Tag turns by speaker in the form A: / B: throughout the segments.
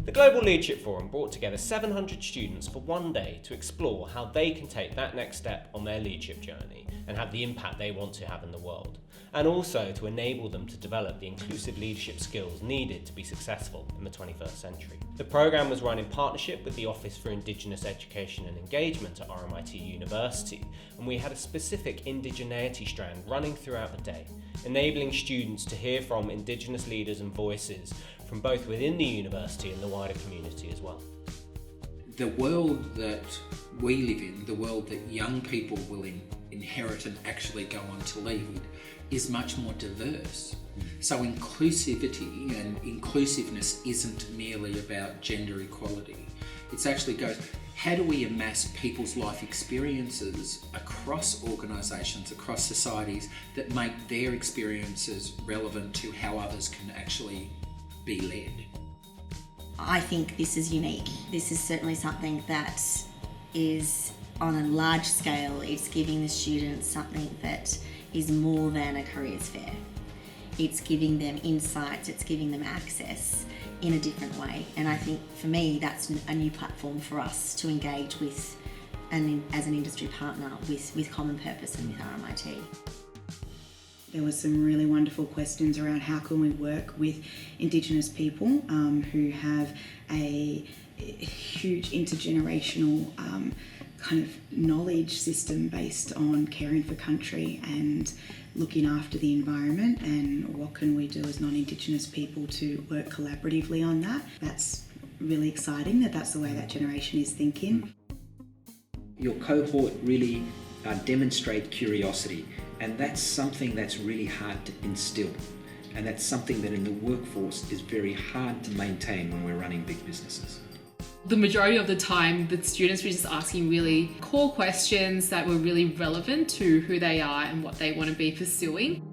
A: The Global Leadership Forum brought together 700 students for one day to explore how they can take that next step on their leadership journey and have the impact they want to have in the world, and also to enable them to develop the inclusive leadership skills needed to be successful in the 21st century. The programme was run in partnership with the Office for Indigenous Education and Engagement at RMIT University, and we had a specific indigeneity strand running throughout the day, enabling students to hear from Indigenous leaders and voices from both within the university and the wider community as well.
B: The world that we live in, the world that young people will inherit and actually go on to lead, is much more diverse. So inclusivity and inclusiveness isn't merely about gender equality. It actually goes, how do we amass people's life experiences across organisations, across societies, that make their experiences relevant to how others can actually be led?
C: I think this is unique. This is certainly something that is on a large scale. It's giving the students something that is more than a careers fair. It's giving them insights, it's giving them access in a different way. And I think for me, that's a new platform for us to engage with, and as an industry partner with Common Purpose and with RMIT.
D: There were some really wonderful questions around how can we work with Indigenous people who have a huge intergenerational kind of knowledge system based on caring for country and looking after the environment, and what can we do as non-Indigenous people to work collaboratively on that. That's really exciting that's the way that generation is thinking.
E: Your cohort really demonstrate curiosity, and that's something that's really hard to instill, and that's something that in the workforce is very hard to maintain when we're running big businesses.
F: The majority of the time, the students were just asking really core questions that were really relevant to who they are and what they want to be pursuing.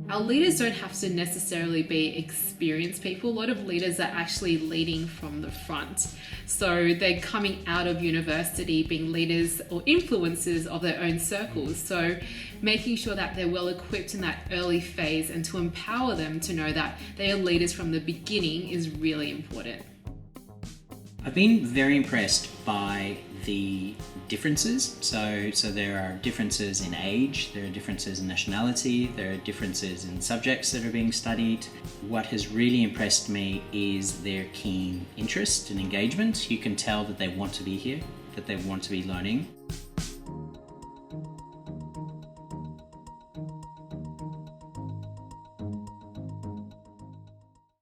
F: Our leaders don't have to necessarily be experienced people. A lot of leaders are actually leading from the front. So they're coming out of university being leaders or influencers of their own circles. So making sure that they're well equipped in that early phase and to empower them to know that they are leaders from the beginning is really important.
G: I've been very impressed by the differences. So there are differences in age, there are differences in nationality, there are differences in subjects that are being studied. What has really impressed me is their keen interest and engagement. You can tell that they want to be here, that they want to be learning.